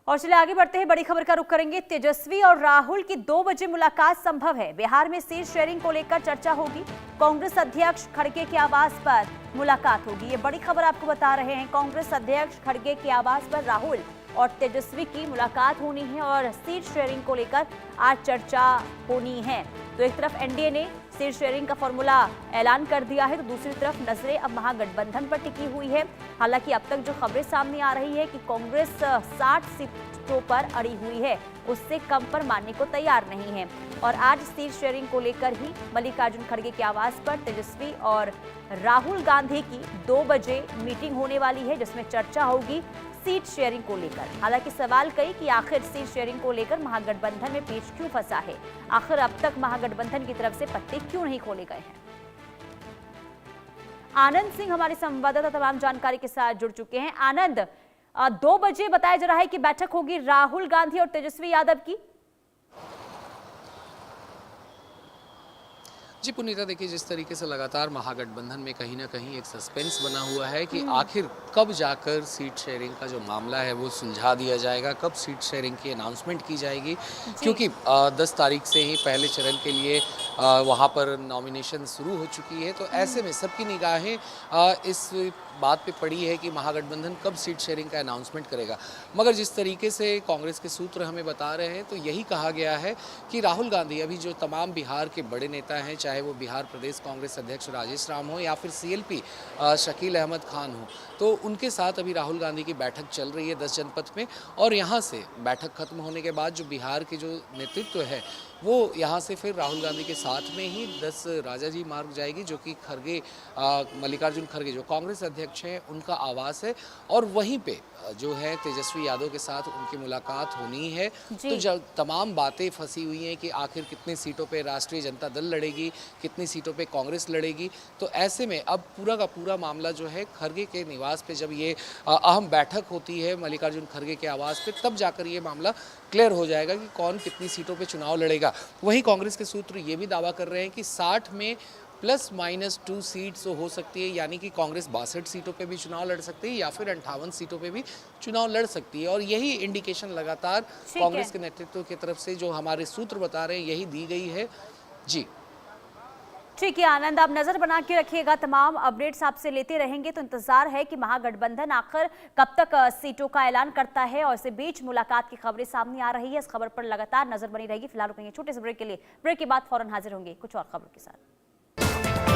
और चलिए आगे बढ़ते हैं, बड़ी खबर का रुख करेंगे। तेजस्वी और राहुल की 2 बजे मुलाकात संभव है। बिहार में सीट शेयरिंग को लेकर चर्चा होगी। कांग्रेस अध्यक्ष खड़गे के आवास पर मुलाकात होगी। ये बड़ी खबर आपको बता रहे हैं। कांग्रेस अध्यक्ष खड़गे के आवास पर राहुल और तेजस्वी की मुलाकात होनी है और सीट शेयरिंग को लेकर आज चर्चा होनी है। तो एक तरफ एनडीए ने सीट शेयरिंग का फॉर्मूला ऐलान कर दिया है, तो दूसरी तरफ नजरें अब महागठबंधन पर टिकी हुई है। हालांकि अब तक जो खबरें सामने आ रही है कि कांग्रेस 60 सीटों पर अड़ी हुई है, उससे कम पर मानने को तैयार नहीं है। और आज सीट शेयरिंग को लेकर ही मल्लिकार्जुन खड़गे के आवास पर तेजस्वी और राहुल गांधी की 2 बजे मीटिंग होने वाली है, जिसमें चर्चा होगी सीट शेयरिंग को लेकर। हालांकि सवाल कई कि आखिर सीट शेयरिंग को लेकर महागठबंधन में पेच क्यों फंसा है, आखिर अब तक महागठबंधन की तरफ से पत्ते क्यों नहीं खोले गए हैं। आनंद सिंह हमारे संवाददाता तमाम जानकारी के साथ जुड़ चुके हैं। आनंद, 2 बजे बताया जा रहा है कि बैठक होगी राहुल गांधी और तेजस्वी यादव की। जी पुनीता, देखिए जिस तरीके से लगातार महागठबंधन में कहीं ना कहीं एक सस्पेंस बना हुआ है कि आखिर कब जाकर सीट शेयरिंग का जो मामला है वो सुलझा दिया जाएगा, कब सीट शेयरिंग की अनाउंसमेंट की जाएगी, क्योंकि 10 तारीख से ही पहले चरण के लिए वहाँ पर नॉमिनेशन शुरू हो चुकी है। तो ऐसे में सबकी निगाहें इस बात पे पड़ी है कि महागठबंधन कब सीट शेयरिंग का अनाउंसमेंट करेगा। मगर जिस तरीके से कांग्रेस के सूत्र हमें बता रहे हैं, तो यही कहा गया है कि राहुल गांधी अभी जो तमाम बिहार के बड़े नेता हैं, चाहे वो बिहार प्रदेश कांग्रेस अध्यक्ष राजेश राम हो या फिर सीएलपी शकील अहमद खान हो, तो उनके साथ अभी राहुल गांधी की बैठक चल रही है 10 जनपद में। और यहाँ से बैठक खत्म होने के बाद जो बिहार के जो नेतृत्व है वो यहाँ से फिर राहुल गांधी के साथ में ही 10 राजाजी मार्ग जाएगी, जो कि खड़गे मल्लिकार्जुन खड़गे जो कांग्रेस अध्यक्ष हैं उनका आवास है। और वहीं पे जो है तेजस्वी यादव के साथ उनकी मुलाकात होनी है। तो जब तमाम बातें फंसी हुई हैं कि आखिर कितनी सीटों पे राष्ट्रीय जनता दल लड़ेगी, कितनी सीटों पे कांग्रेस लड़ेगी, तो ऐसे में अब पूरा का पूरा मामला जो है खड़गे के निवास पे जब ये अहम बैठक होती है मल्लिकार्जुन खड़गे के आवास पे, तब जाकर ये मामला क्लियर हो जाएगा कि कौन कितनी सीटों पे चुनाव लड़ेगा। वहीं कांग्रेस के सूत्र ये भी दावा कर रहे हैं कि 60 में ±2 सीट्स हो सकती है, यानी कि कांग्रेस 62 सीटों पे भी चुनाव लड़ सकती है या फिर 58 सीटों पे भी चुनाव लड़ सकती है। और यही इंडिकेशन लगातार कांग्रेस के नेतृत्व की तरफ से जो हमारे सूत्र बता रहे हैं यही दी गई है। जी ठीक है आनंद, आप नजर बना के रखिएगा, तमाम अपडेट्स आपसे लेते रहेंगे। तो इंतजार है कि महागठबंधन आखिर कब तक सीटों का ऐलान करता है। और इस बीच मुलाकात की खबरें सामने आ रही है, इस खबर पर लगातार नजर बनी रहेगी। फिलहाल रुकेंगे छोटे से ब्रेक के लिए, ब्रेक के बाद फौरन हाजिर होंगे कुछ और खबरों के साथ।